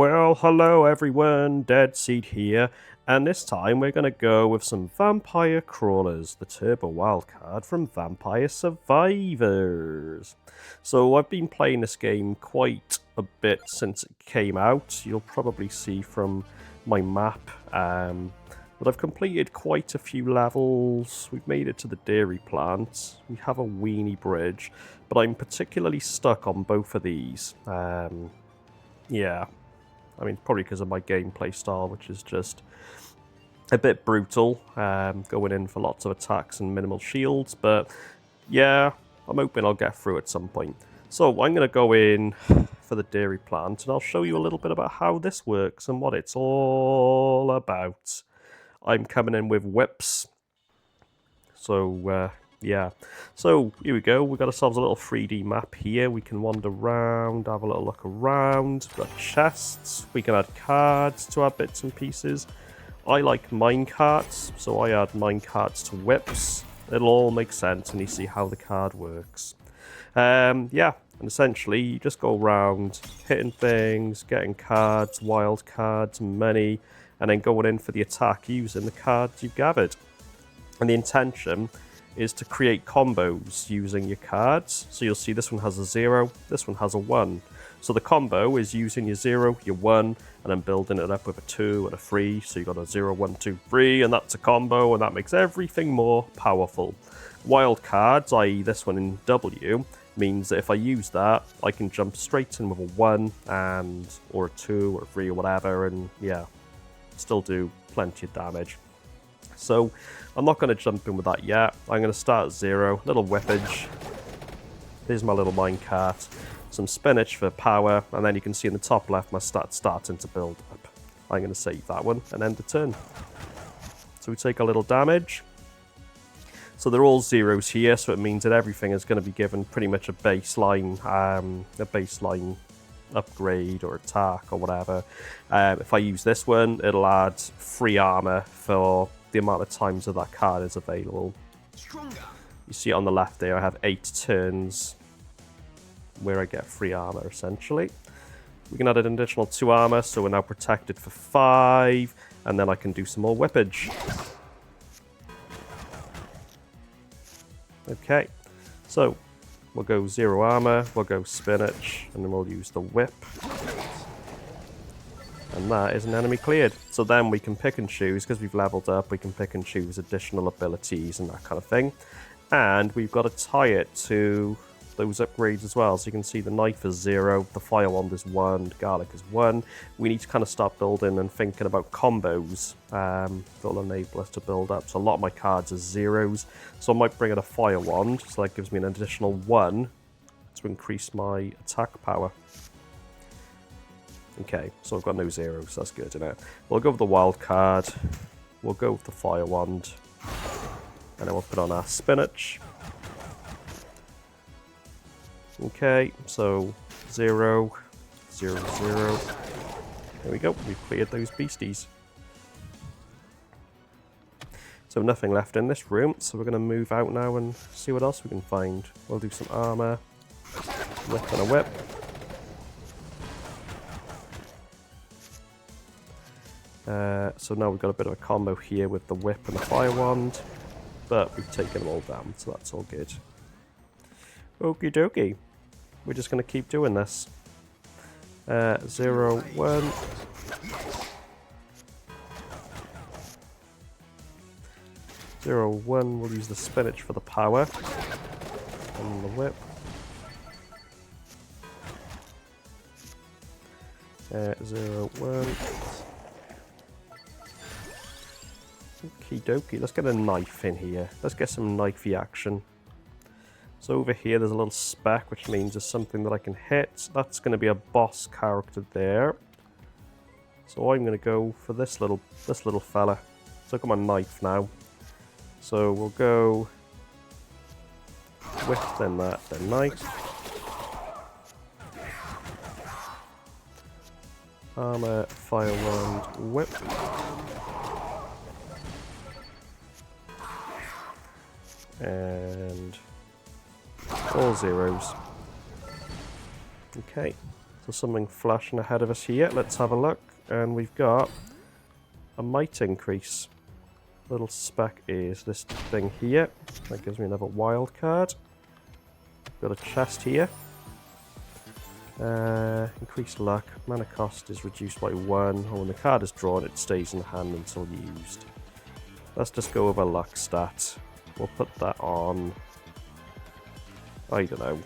Well, hello everyone, Dead Seed here, and this time we're going to go with some Vampire Crawlers, the Turbo Wildcard from Vampire Survivors. So I've been playing this game quite a bit since it came out. You'll probably see from my map that I've completed quite a few levels. We've made it to the dairy plant. We have a weenie bridge, but I'm particularly stuck on both of these. Yeah. I mean, probably because of my gameplay style, which is just a bit brutal, going in for lots of attacks and minimal shields, but yeah, I'm hoping I'll get through at some point. So I'm going to go in for the dairy plant, and I'll show you a little bit about how this works and what it's all about. I'm coming in with whips, so yeah. So here we go, we've got ourselves a little 3D map here. We can wander around, have a little look around. We've got chests, we can add cards to our bits and pieces. I like minecarts, so I add minecarts to whips. It'll all make sense and you see how the card works. Yeah, and essentially you just go around hitting things, getting cards, wild cards, money, and then going in for the attack using the cards you've gathered. And the intention is to create combos using your cards. So you'll see this one has a 0, this one has a 1. So the combo is using your 0, your 1, and then building it up with a 2 and a 3. So you've got a 0, 1, 2, 3, and that's a combo, and that makes everything more powerful. Wild cards, i.e. this one in W, means that if I use that, I can jump straight in with a 1 and or a 2 or a 3 or whatever, and yeah, still do plenty of damage. So I'm not going to jump in with that yet. I'm going to start at 0, little whippage. Here's my little minecart. Some spinach for power, and then you can see in the top left my stats starting to build up. I'm going to save that one and end the turn. So we take a little damage. So they're all zeros here, so it means that everything is going to be given pretty much a baseline upgrade or attack or whatever. If I use this one, it'll add 3 armor for the amount of times that card is available. Stronger. You see on the left there, I have 8 turns where I get 3 armor essentially. We can add an additional 2 armor, so we're now protected for 5, and then I can do some more whippage. Okay, so we'll go 0 armor, we'll go spinach, and then we'll use the whip. And that is an enemy cleared. So then we can pick and choose, because we've leveled up, we can pick and choose additional abilities and that kind of thing. And we've got to tie it to those upgrades as well. So you can see the knife is 0, the fire wand is 1, the garlic is 1. We need to kind of start building and thinking about combos that'll enable us to build up. So a lot of my cards are 0s. So I might bring in a fire wand, so that gives me an additional 1 to increase my attack power. Okay, so I've got no 0s, that's good, isn't it? We'll go with the wild card, we'll go with the fire wand, and then we'll put on our spinach. Okay, so 0, 0, 0. There we go, we've cleared those beasties. So nothing left in this room, so we're going to move out now and see what else we can find. We'll do some armor, whip and a whip. So now we've got a bit of a combo here with the whip and the fire wand, but we've taken them all down, so that's all good. Okie dokie. We're just going to keep doing this. 0, 1. Zero, 1, we'll use the spinach for the power. And the whip. 0, 1. Okie dokie, let's get a knife in here. Let's get some knifey action. So over here there's a little speck, which means there's something that I can hit. That's going to be a boss character there. So I'm going to go for this little fella. So I've got my knife now. So we'll go whip, then that, then knife. Armor, fire wand, whip. And all 0s. Okay, So something flashing ahead of us here. Let's have a look. And we've got a might increase. Little spec is this thing here. That gives me another wild card. Got a chest here. Increased luck. Mana cost is reduced by 1. Or when the card is drawn, it stays in the hand until used. Let's just go with a luck stat. We'll put that on... I don't know.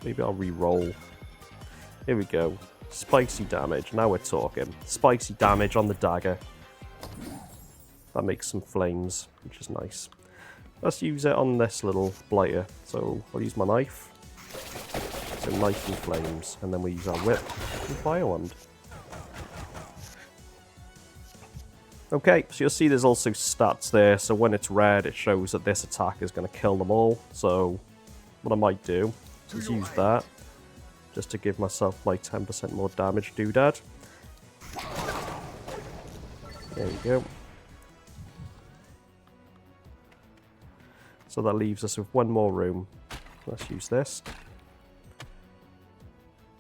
Maybe I'll re-roll. Here we go. Spicy damage. Now we're talking. Spicy damage on the dagger. That makes some flames, which is nice. Let's use it on this little blighter. So I'll use my knife. So knife and flames. And then we use our whip and fire wand. Okay, so you'll see there's also stats there. So when it's red, it shows that this attack is going to kill them all. So what I might do is use that. Just to give myself my 10% more damage doodad. There we go. So that leaves us with one more room. Let's use this.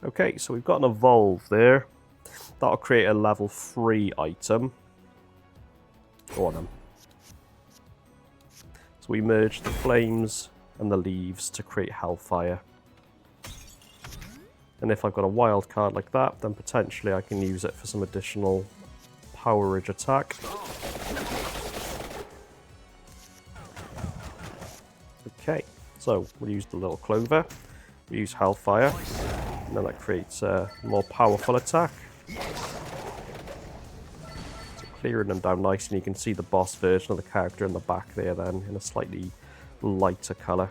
Okay, so we've got an evolve there. That'll create a level 3 item. Go on then. So we merge the flames and the leaves to create hellfire. And if I've got a wild card like that, then potentially I can use it for some additional powerage attack. Okay, so we'll use the little clover, we use hellfire, and then that creates a more powerful attack. So clearing them down nice, and you can see the boss version of the character in the back there then, in a slightly lighter colour.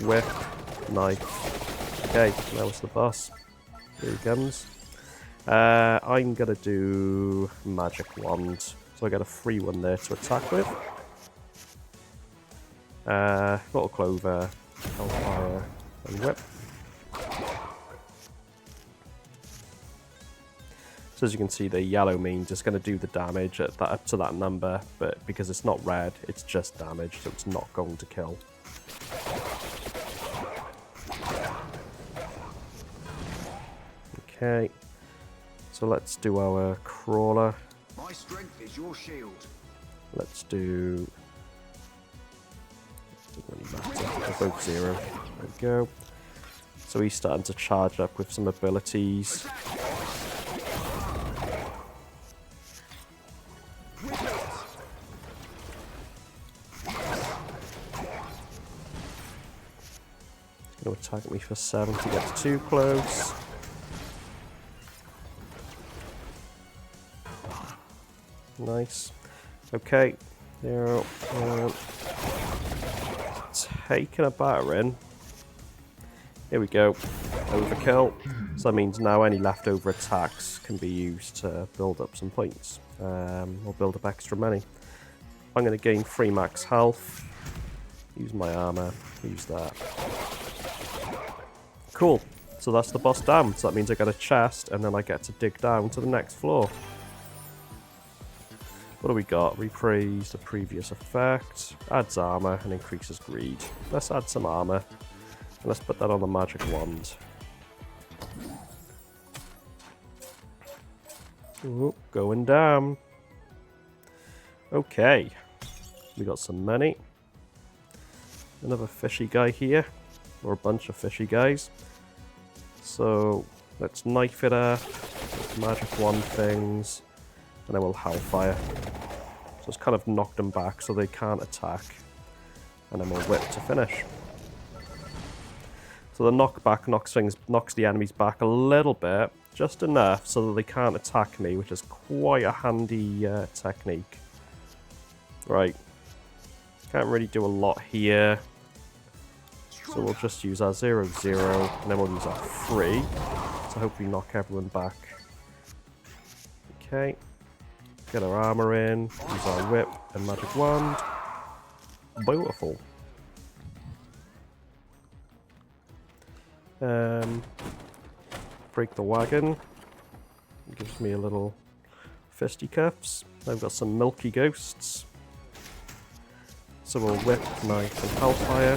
Whip, knife. Okay, now it's the boss. Here he comes. I'm going to do magic wand, so I get a free one there to attack with. Little clover, hellfire, and whip. So as you can see, the yellow means it's going to do the damage at that, up to that number, but because it's not red, it's just damage, so it's not going to kill. Okay, so let's do our crawler. My strength is your shield. Let's do... Doesn't really matter. They're both 0. There we go. So he's starting to charge up with some abilities. He's going to attack me for 7 to get too close. Nice. Okay. There. Taking a battering. Here we go. Overkill. So that means now any leftover attacks can be used to build up some points. Or build up extra money. I'm going to gain 3 max health. Use my armor. Use that. Cool. So that's the boss down. So that means I get a chest and then I get to dig down to the next floor. What do we got? Reprise the previous effect, adds armor and increases greed. Let's add some armor and let's put that on the magic wand. Ooh, going down. Okay, we got some money. Another fishy guy here, or a bunch of fishy guys. So let's knife it up, magic wand things. And then we'll hellfire. So it's kind of knocked them back so they can't attack. And then we'll whip to finish. So the knockback knocks the enemies back a little bit, just enough so that they can't attack me, which is quite a handy technique. Right. Can't really do a lot here. So we'll just use our 0-0, and then we'll use our 3 to hopefully knock everyone back. Okay. Get our armor in, use our whip and magic wand. Beautiful. Break the wagon. It gives me a little fisticuffs. I've got some milky ghosts. So we'll whip, knife and hellfire.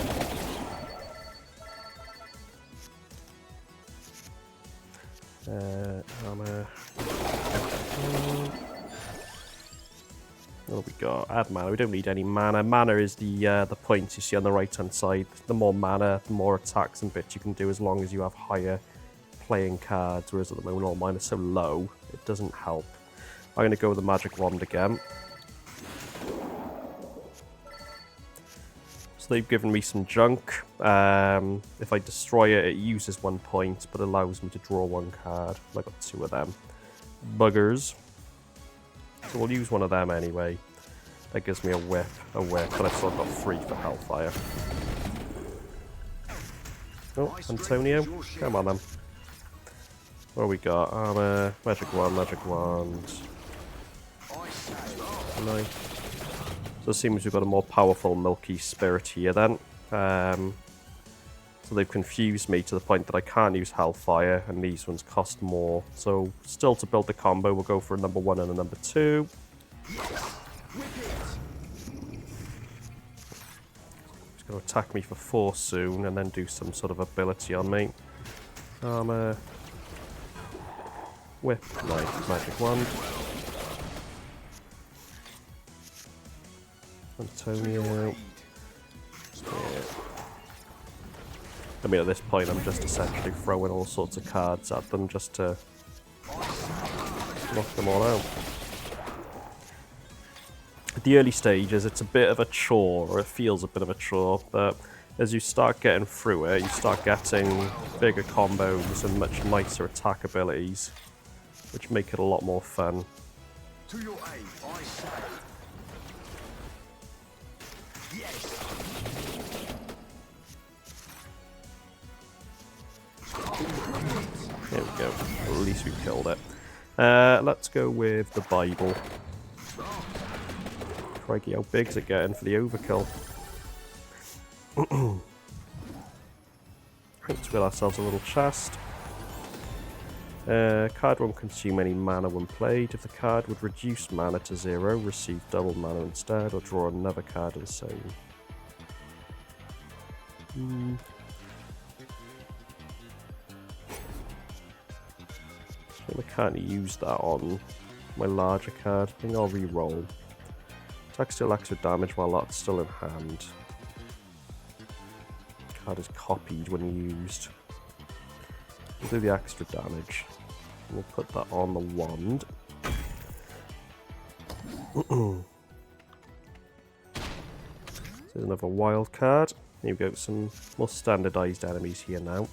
Armor. What have we got? Add mana. We don't need any mana. Mana is the points you see on the right hand side. The more mana, the more attacks and bits you can do as long as you have higher playing cards, whereas at the moment all mine are so low, it doesn't help. I'm going to go with the magic wand again. So they've given me some junk. If I destroy it, it uses 1 point, but allows me to draw 1 card. I got 2 of them. Buggers. So we'll use one of them anyway. That gives me a whip, but I've still got 3 for Hellfire. Oh, Antonio. Come on then. What have we got? Armor, magic wand, magic wand. Nice. So it seems we've got a more powerful Milky Spirit here then. So they've confused me to the point that I can't use Hellfire, and these ones cost more. So still to build the combo, we'll go for a number 1 and a number 2. He's going to attack me for 4 soon, and then do some sort of ability on me. Armor. Whip. Nice. Magic wand. Antonio. Yeah. I mean, at this point, I'm just essentially throwing all sorts of cards at them just to knock them all out. At the early stages, it's a bit of a chore, or it feels a bit of a chore, but as you start getting through it, you start getting bigger combos and much nicer attack abilities, which make it a lot more fun. To your aid, I say. Yes. There we go. At least we killed it. Let's go with the Bible. Crikey, how big's it getting for the overkill? Let's build ourselves a little chest. Card won't consume any mana when played. If the card would reduce mana to 0, receive double mana instead, or draw another card of the same. I can't use that on my larger card. I think I'll re-roll. Attack still extra damage while that's still in hand. Card is copied when used. We'll do the extra damage. We'll put that on the wand. There's another wild card. Here we go, some more standardized enemies here now.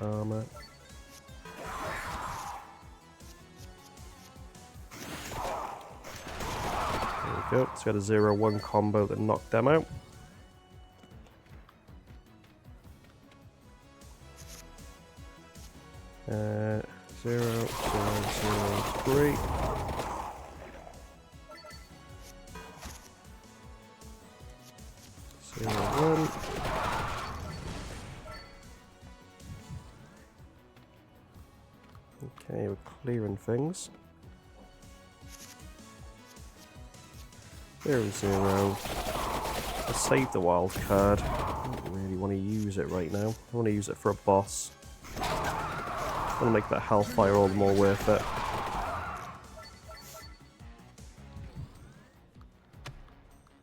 Armor. There we go. So we had a 0-1 combo that knocked them out. Uh, 0, 0, 0, 3. Okay, we're clearing things. 0, 0. Let's save the wild card. I don't really want to use it right now. I want to use it for a boss. I want to make that Hellfire all the more worth it.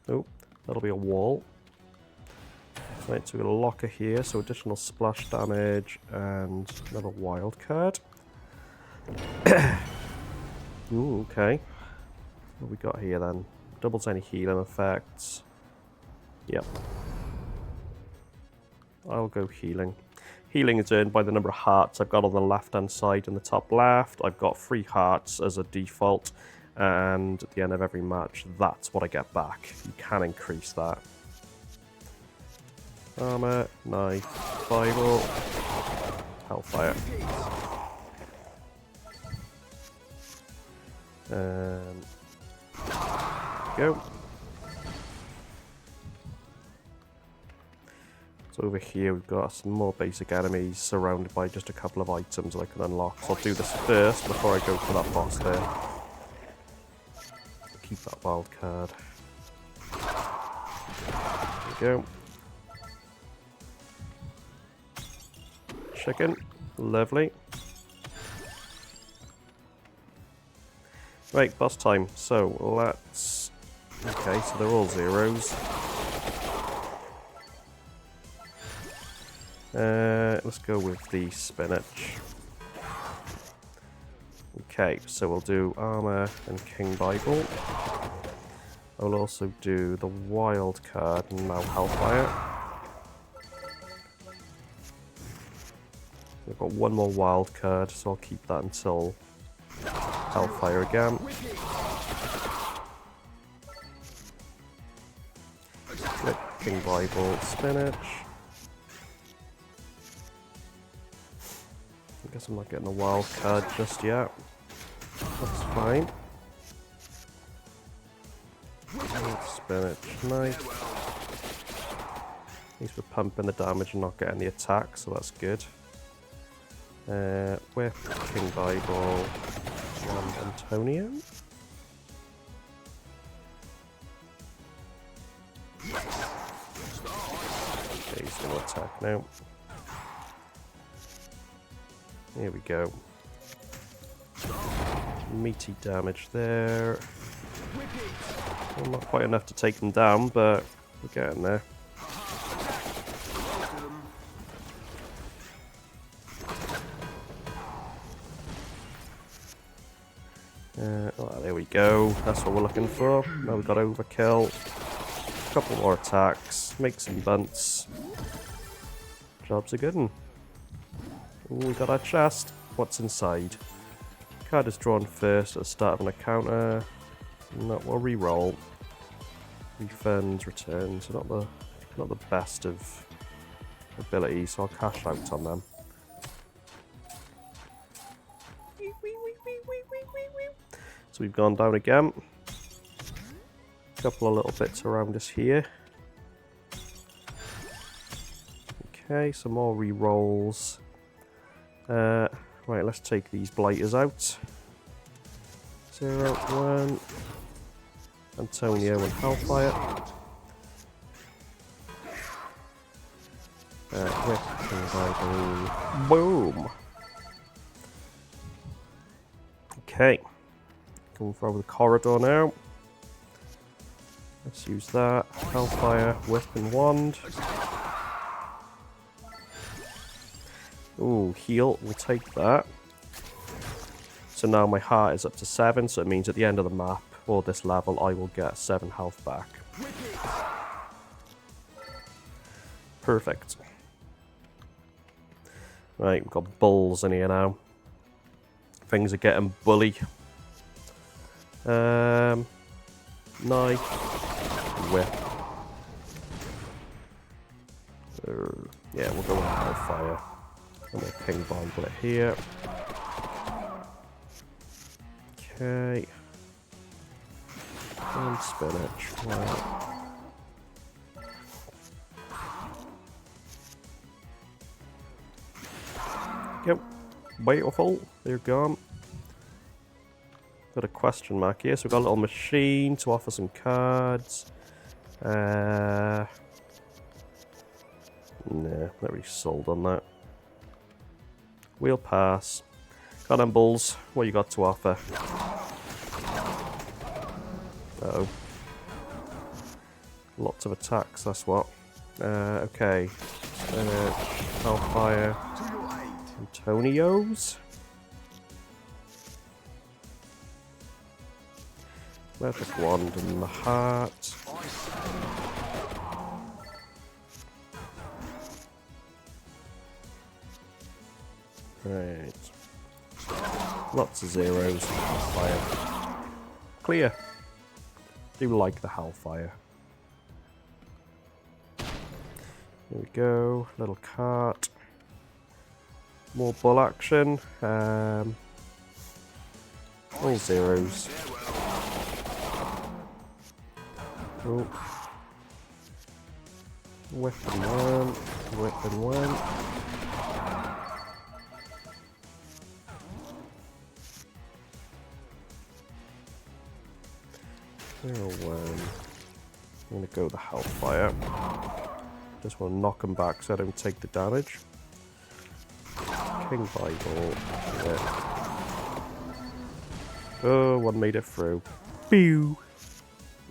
Oh, that'll be a wall. Right, so we've got a locker here, so additional splash damage and another wild card. Ooh, okay. What have we got here then? Doubles any healing effects. Yep. I'll go healing. Healing is earned by the number of hearts I've got on the left-hand side in the top left. I've got 3 hearts as a default, and at the end of every match, that's what I get back. You can increase that. Armor, knife, Bible, Hellfire. Go. So over here we've got some more basic enemies surrounded by just a couple of items that I can unlock. So I'll do this first before I go for that boss there. Keep that wild card. There we go. chicken. Lovely. Right, boss time. So let's... Okay, so they're all zeros. Let's go with the spinach. Okay, so we'll do armor and King Bible. I'll also do the wild card and now Hellfire. We've got one more wild card, so I'll keep that until Hellfire again. Yep, King Bible, spinach. I guess I'm not getting a wild card just yet. That's fine. Spinach, knife. At least we're pumping the damage and not getting the attack, so that's good. Whip, King Bible, and Antonio. Okay, he's going to attack now. Here we go. Meaty damage there. Well, not quite enough to take them down, but we're getting there. Oh, there we go. That's what we're looking for. Now we've got overkill. A couple more attacks. Make some bunts. Job's a good one. Ooh, we got our chest. What's inside? Card is drawn first at the start of an encounter. Not we'll re-roll. Refunds, returns. So not the best of abilities, so I'll cash out on them. So we've gone down again. A couple of little bits around us here. Okay, some more re-rolls. Right, let's take these blighters out. 0, 1. Antonio and Hellfire. Whip and boom. Okay. Going for the corridor now. Let's use that. Hellfire, whip and wand. Ooh, heal, we'll take that. So now my heart is up to 7, so it means at the end of the map, or this level, I will get 7 health back. Perfect. Right, we've got bulls in here now. Things are getting bully. Knife. Whip. Yeah, we'll go with Hellfire. And we'll King Bible it here. Okay. And spinach. Right. Yep. Beautiful. They're gone. Got a question mark here. So we've got a little machine to offer some cards. Nah, not really sold on that. We'll pass. Got on bulls. What you got to offer? Uh-oh. Lots of attacks, that's what. Okay. Hellfire. Antonio's. Magic wand in the heart. Right. Lots of zeros. Hellfire. Clear. Do like the Hellfire. Here we go. Little cart. More bull action. All zeros. Oh. Whip and one. Whip and one. I'm going to go the Hellfire. Just want to knock them back so I don't take the damage. King Bible. Yeah. Oh, one made it through. Pew!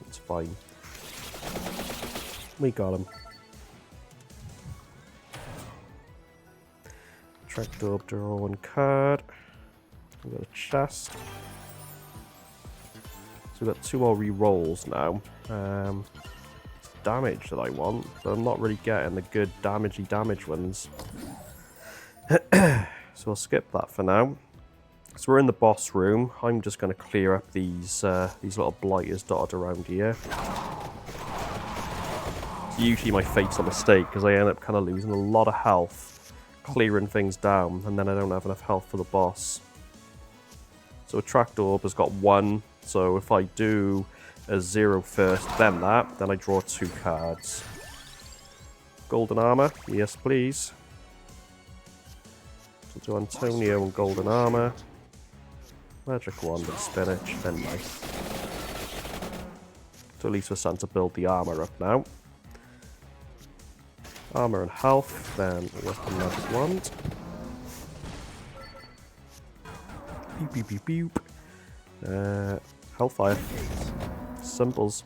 It's fine. We got him. Tractor, draw one card. We've got a chest. So we've got 2 more re-rolls now. It's damage that I want, but I'm not really getting the good damage ones. So we'll skip that for now. So we're in the boss room. I'm just going to clear up these little blighters dotted around here. It's usually my fatal mistake because I end up kind of losing a lot of health, clearing things down, and then I don't have enough health for the boss. So a tracked orb has got 1, so if I do a 0 first, then I draw 2 cards. Golden armor, yes please. So do Antonio and golden armor. Magic wand and spinach, then nice. So at least we're starting to build the armor up now. Armor and health, then weapon magic wand. Beep beep beep beep. Hellfire. Symbols.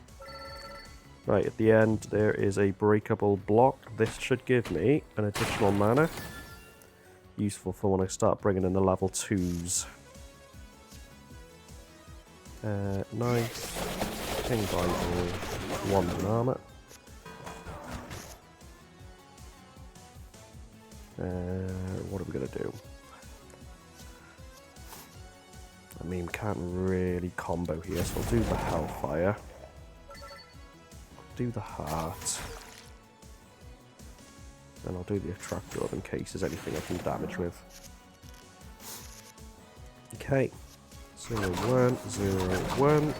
Right, at the end there is a breakable block. This should give me an additional mana. Useful for when I start bringing in the level 2s. Nice. King Bible. Wand and armor. What are we going to do? I mean, can't really combo here, so I'll do the Hellfire. Do the Heart. And I'll do the Attract Orb in case there's anything I can damage with. Okay. 0, 1, 0, 1.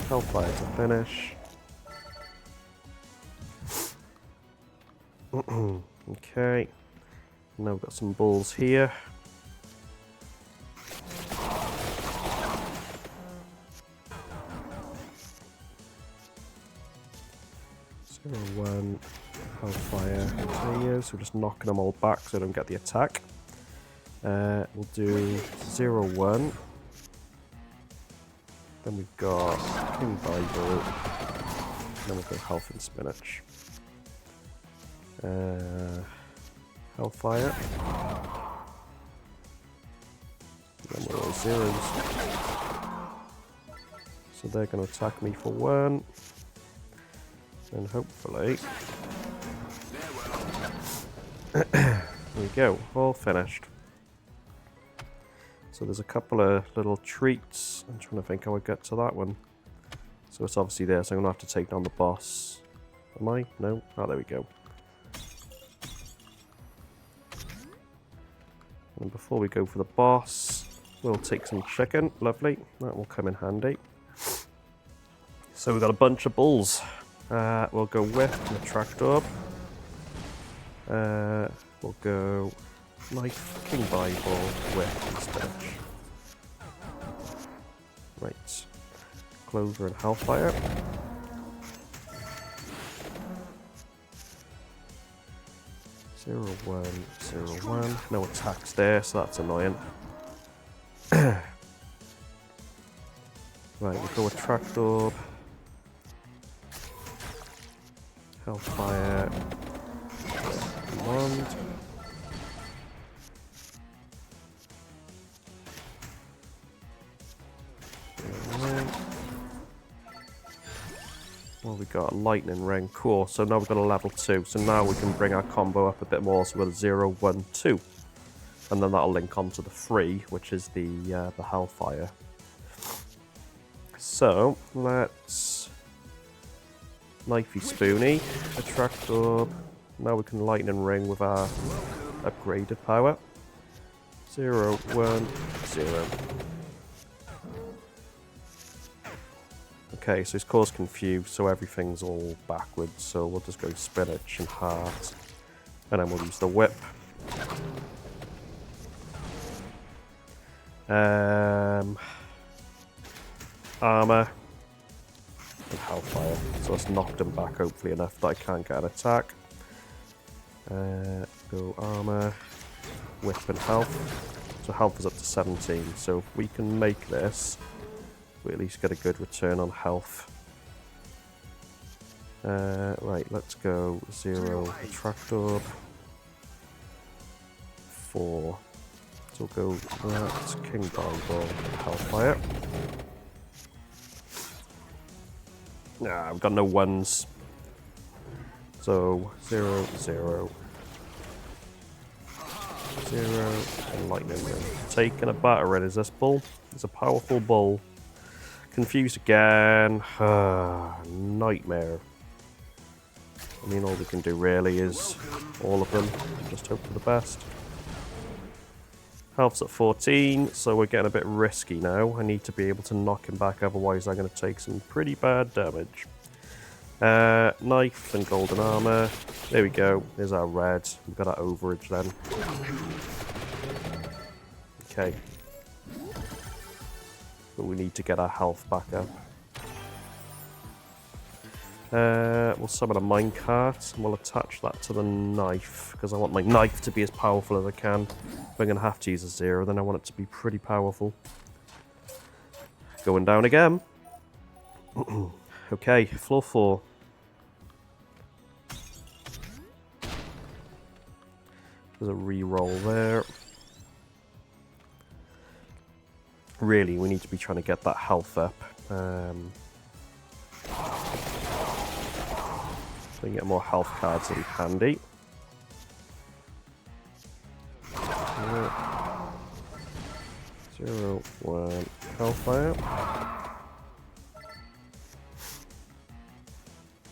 Hellfire to finish. Okay. Now we've got some balls here. Zero, 1, Hellfire, Antonio, so we're just knocking them all back so I don't get the attack. We'll do 0, 1. Then we've got King Bible. Then we'll go Health and Spinach. Hellfire. Then we're all zeros. So they're going to attack me for 1. And hopefully... there we go, all finished. So there's a couple of little treats. I'm trying to think how I get to that one. So it's obviously there, so I'm going to have to take down the boss. Am I? No? Oh, there we go. And before we go for the boss, we'll take some chicken. Lovely. That will come in handy. So we've got a bunch of bulls. We'll go whip and attract orb. We'll go knife, King Bible, whip and spinach. Right. Clover and Hellfire. Zero, 1, 0, 1. No attacks there, so that's annoying. Right, we'll go attract orb. Hellfire. Wand. Well, we got a lightning ring. Cool. So now we've got a level 2. So now we can bring our combo up a bit more. So we've got a 0, 1, 2. And then that'll link onto the 3, which is the Hellfire. So let's knifey spoony, attract orb. Now we can lightning ring with our upgraded power. 0, 1, 0. Okay, so it's caused confused, so everything's all backwards. So we'll just go spinach and heart, and then we'll use the whip. Armor and Hellfire. So it's knocked him back hopefully enough that I can't get an attack. Go armor, whip and health. So health is up to 17. So if we can make this, we at least get a good return on health. Right, let's go 0 attract orb. 4. So we'll go that, King Bible, Hellfire. Nah, I've got no ones. So 0, 0. 0, and lightning ring. Taking a battering is this bull. It's a powerful bull. Confused again. Nightmare. I mean, all we can do really is all of them. Just hope for the best. Health's at 14, so we're getting a bit risky now. I need to be able to knock him back, otherwise I'm going to take some pretty bad damage. Knife and golden armor. There we go. There's our red. We've got our overage then. Okay. But we need to get our health back up. We'll summon a minecart and we'll attach that to the knife because I want my knife to be as powerful as I can. If I'm going to have to use a 0, then I want it to be pretty powerful. Going down again. Okay, floor 4. There's a re-roll there. Really, we need to be trying to get that health up. So we can get more health cards in handy. 0, 1, Hellfire.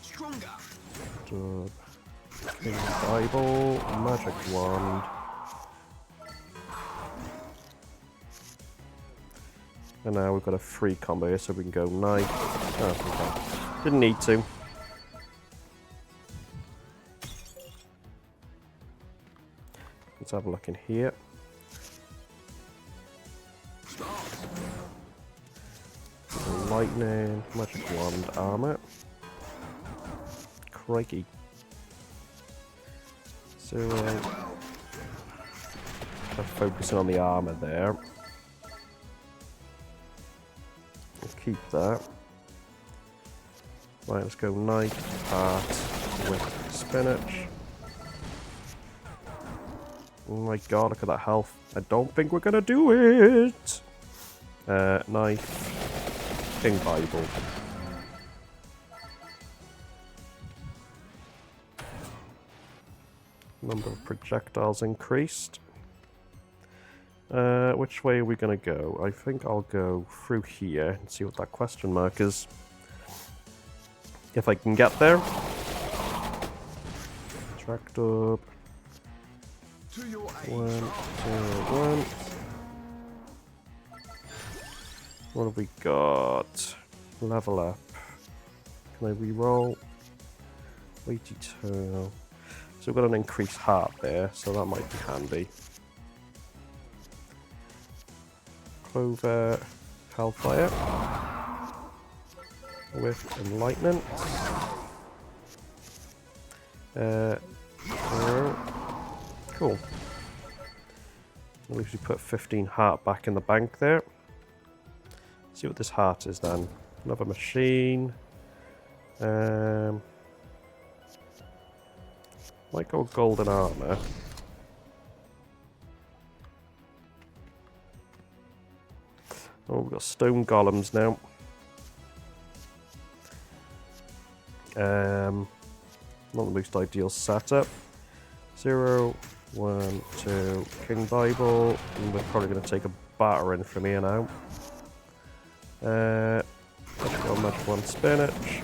Stronger. King Bible, Magic Wand. And now we've got a free combo here, so we can go knife. Oh, okay. Didn't need to. Let's have a look in here. Lightning, Magic Wand, armor. Crikey. 0. I'm focusing on the armor there. We'll keep that. Right, let's go knife, heart, with spinach. Oh my god, look at that health. I don't think we're gonna do it! Knife, King Bible. Number of projectiles increased. Which way are we gonna go? I think I'll go through here and see what that question mark is. If I can get there. Tracked up. 1, 0, 1. What have we got? Level up. Can I re-roll? Wait eternal. So we've got an increased heart there, so that might be handy. Clover, Hellfire. With enlightenment. Cool. At least we put 15 heart back in the bank there. See what this heart is then. Another machine. Might go golden armor. Oh, we've got stone golems now. Not the most ideal setup. 0, 1, 2, King Bible. And we're probably going to take a battering from here now. Magic 1 spinach.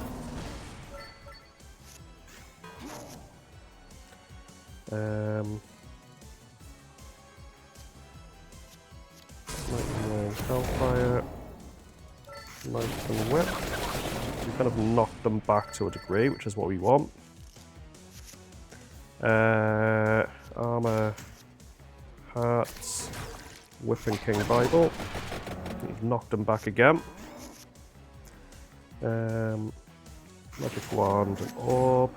Lightning, Hellfire. Knife and whip. We kind of knocked them back to a degree, which is what we want. Armor, hearts, whipping King Bible. We've knocked them back again. Magic wand and orb.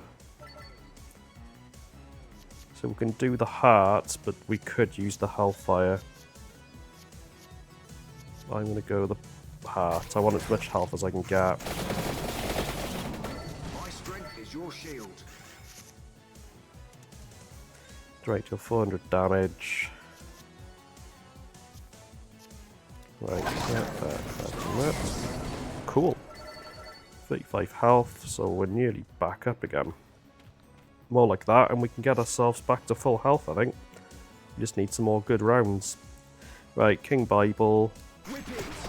So we can do the hearts, but we could use the hellfire. I'm going to go the heart. I want as much health as I can get. My strength is your shield. Right, to 400 damage. Right, that. Cool. 35 health, so we're nearly back up again. More like that, and we can get ourselves back to full health, I think. We just need some more good rounds. Right, King Bible.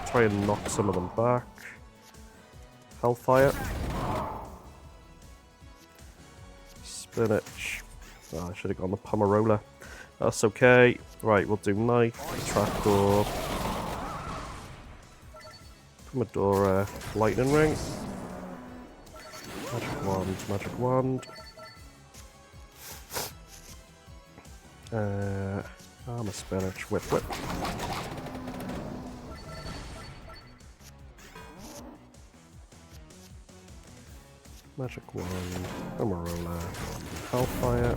Try and knock some of them back. Hellfire. Spinach. Oh, I should have gone the Pomerola. That's okay. Right, we'll do knife, trapdoor, Pomodoro, lightning ring, magic wand, magic wand. Armor spinach, whip. Magic wand, Pomerola, hellfire.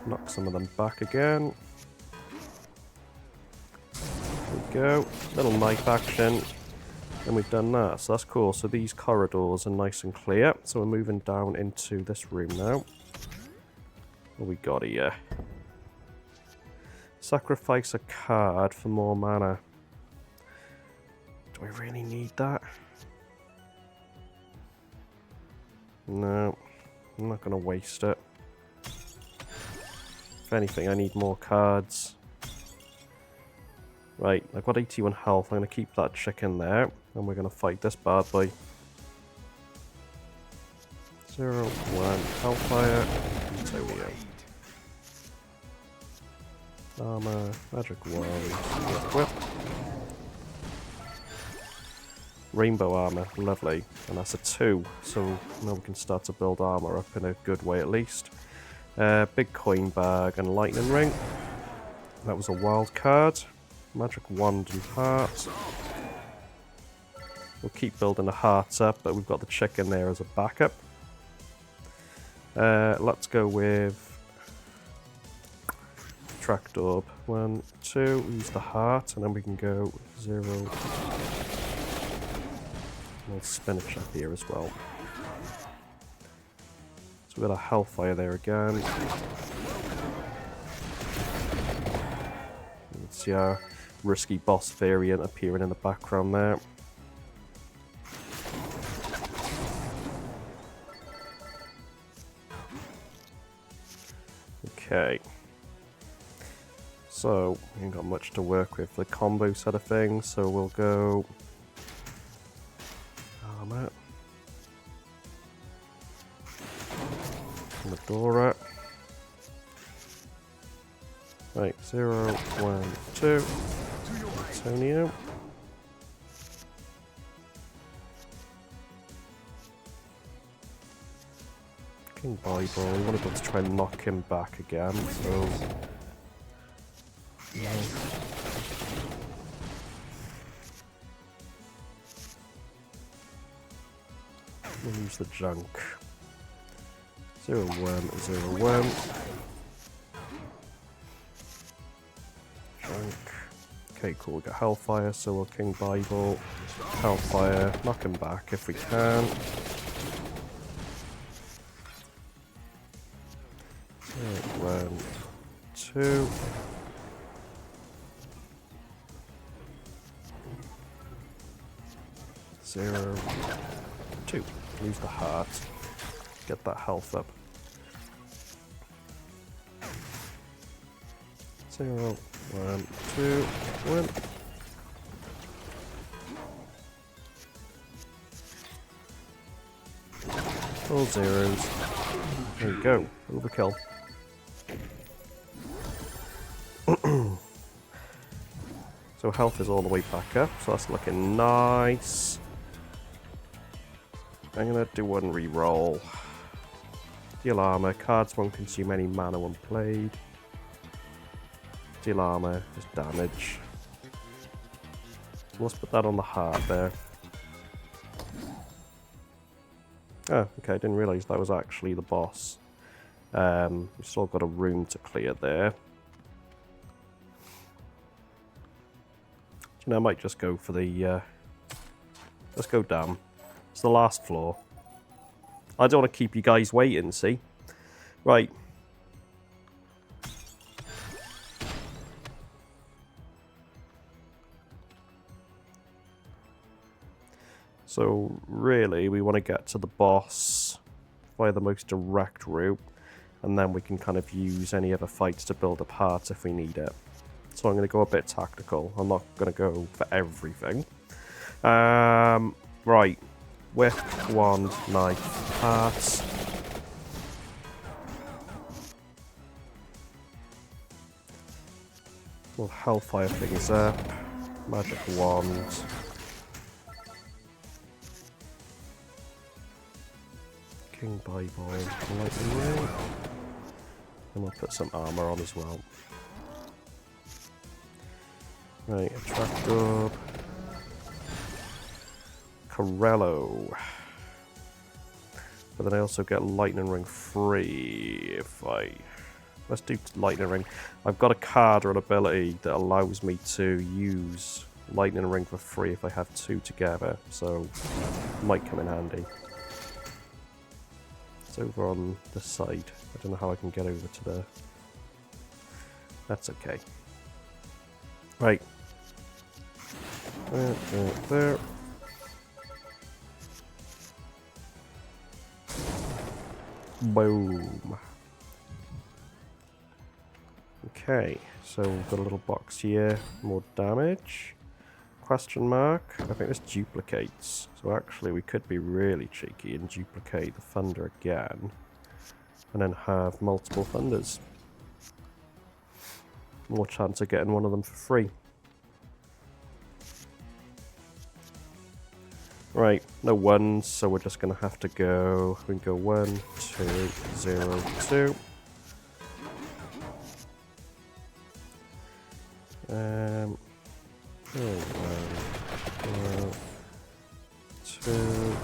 Knock some of them back again. There we go. Little knife action. And we've done that, so that's cool. So these corridors are nice and clear. So we're moving down into this room now. What we got here? Sacrifice a card for more mana. Do I really need that? No, I'm not going to waste it. If anything, I need more cards. Right, I've got 81 health. I'm going to keep that chicken there. And we're going to fight this bad boy. 0, 1, hellfire, Antonio. Armor, magic wand, whip. Rainbow armor, lovely. And that's a 2, so now we can start to build armor up in a good way at least. Big coin bag and lightning ring. That was a wild card. Magic wand and heart. We'll keep building the hearts up, but we've got the chicken there as a backup. Let's go with track orb. 1, 2, use the heart, and then we can go 0. We'll spinach up here as well. So we've got a hellfire there again. Let's see our risky boss variant appearing in the background there. Okay. So, we ain't got much to work with the combo side of things, so we'll go armor. Medora. Right, 0, 1, 2. Antonio. King Bible. I'm going to try and knock him back again, so. No. We'll use the junk. 0, 1, 0, 1. Junk. Okay, cool. We got Hellfire, so we'll King Bible. Hellfire. Knock him back if we can. 1, 2. Zero, 2. Use the heart. Get that health up. 0, 1, 2, 1. All zeros. There you go. Overkill. So health is all the way back up, so that's looking nice. I'm gonna do one reroll. Deal armor. Cards won't consume any mana when played. Deal armor is damage. So let's put that on the heart there. Oh, okay, I didn't realise that was actually the boss. We've still got a room to clear there. You know, I might just go for the... let's go down. It's the last floor. I don't want to keep you guys waiting, see? Right. So, really, we want to get to the boss via the most direct route, and then we can kind of use any other fights to build a part if we need it. So I'm going to go a bit tactical. I'm not going to go for everything. Right. Whip, wand, knife, parts. We'll hellfire things up. Magic wand. King Bible, lightning ring. And we'll put some armor on as well. Right, attract orb. Corello. But then I also get lightning ring free if I... Let's do lightning ring. I've got a card or an ability that allows me to use lightning ring for free if I have two together, so it might come in handy. It's over on this side. I don't know how I can get over to there. That's okay. Right. There. Boom. Okay, so we've got a little box here. More damage. Question mark. I think this duplicates. So actually we could be really cheeky and duplicate the thunder again. And then have multiple thunders. More chance of getting one of them for free. Right, no ones, so we're just going to have to go... We can go 1, 2, 0, 2. 1, 2,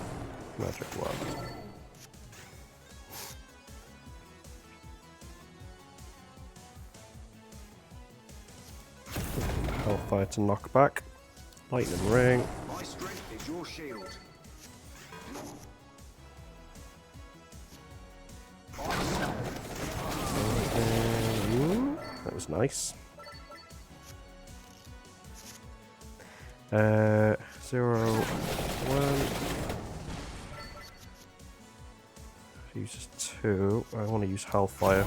magic wand. Hellfire to knock back. Lightning ring. My strength is your shield. That was nice. 0, 1. Uses 2. I want to use Hellfire.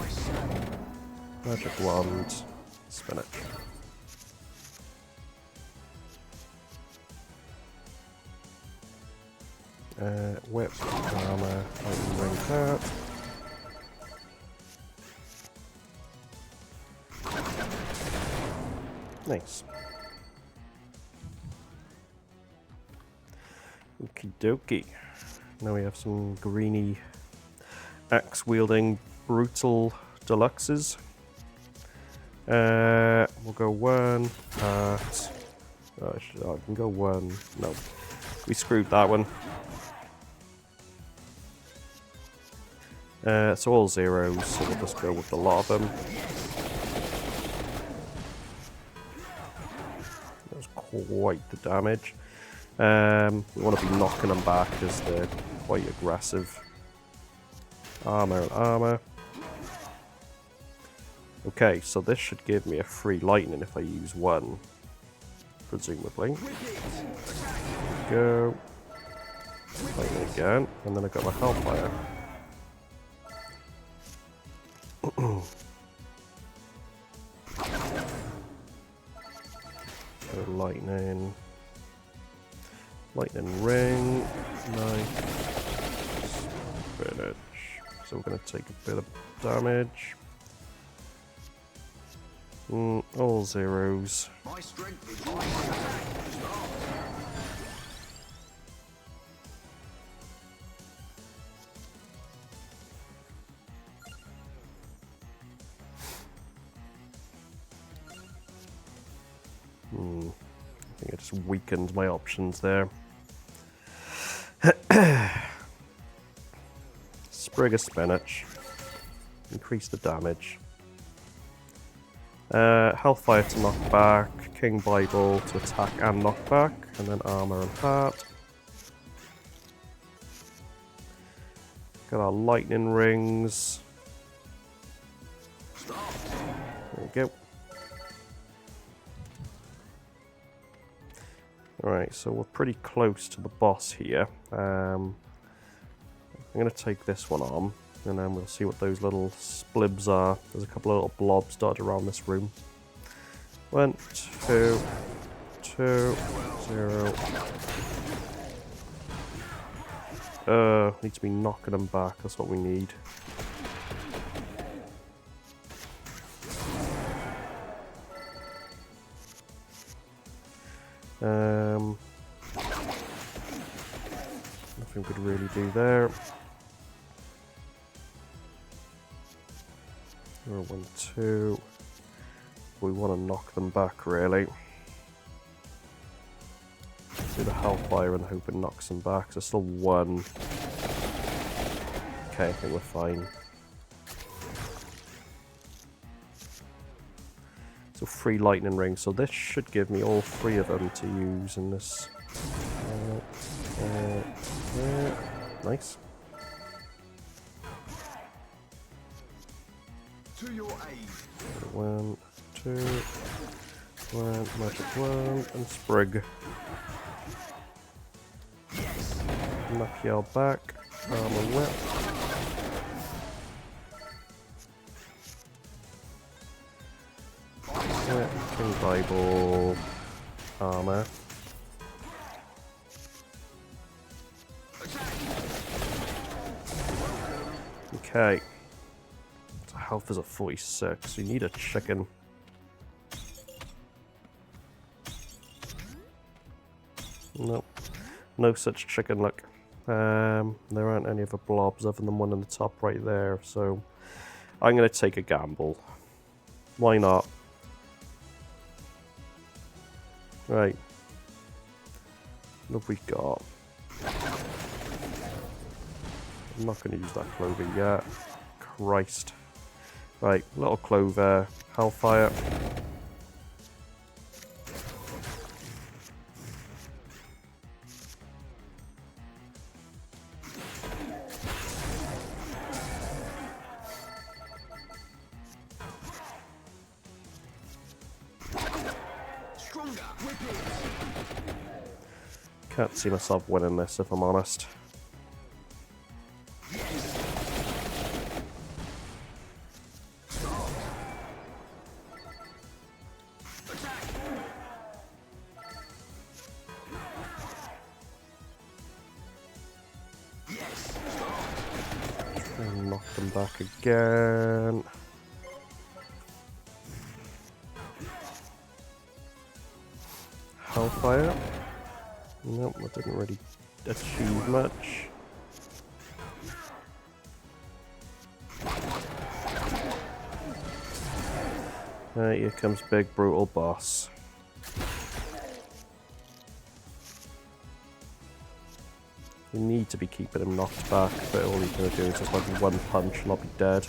Magic wand. Spinach. Whip, armor, lightning ring part. Nice. Okie dokie. Now we have some greeny axe wielding brutal deluxes. We'll go 1 part. Oh, I can go 1. No, we screwed that one. So all zeros, so we'll just go with a lot of them. That was quite the damage. We want to be knocking them back as they're quite aggressive. Armor and armor. Okay, so this should give me a free lightning if I use 1. Presumably. Go. Lightning again, and then I've got my Hellfire. Lightning. Lightning ring. Knife. Spinach. So we're going to take a bit of damage. All zeros. My strength is your shield. I think I just weakened my options there. Sprig of spinach. Increase the damage. Hellfire to knock back, King Bible to attack and knock back, and then armor and heart. Got our lightning rings. There we go. Alright, so we're pretty close to the boss here. I'm going to take this one on, and then we'll see what those little splibs are. There's a couple of little blobs dotted around this room. 1, 2, 2, 0. Need to be knocking them back, that's what we need. Nothing could really do there. 0, 1, 2. We want to knock them back, really. Do the Hellfire and hope it knocks them back. So still 1. Okay, I think we're fine. So 3 lightning rings. So this should give me all 3 of them to use in this. Nice. To your aid. 1, 2, 1, magic 1, and Sprig. Knock y'all back. Armor whip. King Bible. Armor. Okay. So health is at 46, so you need a chicken. Nope. No such chicken luck. There aren't any other blobs other than one on the top right there, so I'm going to take a gamble. Why not? Right. What have we got? I'm not going to use that clover yet. Christ. Right, little clover, Hellfire. Can't see myself winning this, if I'm honest. Try and knock them back again. Hellfire. Nope, that didn't really achieve much. Here comes big brutal boss. You need to be keeping him knocked back, but all he's going to do is just like one punch and I'll be dead.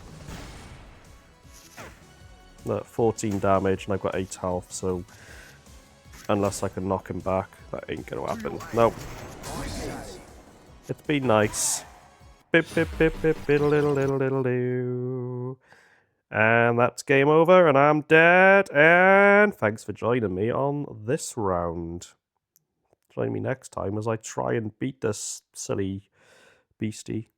Look, 14 damage and I've got 8 health, so unless I can knock him back, that ain't gonna happen. Nope. It's been nice. Bip bip bip bip diddle diddle diddle doo. And that's game over, and I'm dead. And thanks for joining me on this round. Join me next time as I try and beat this silly beastie.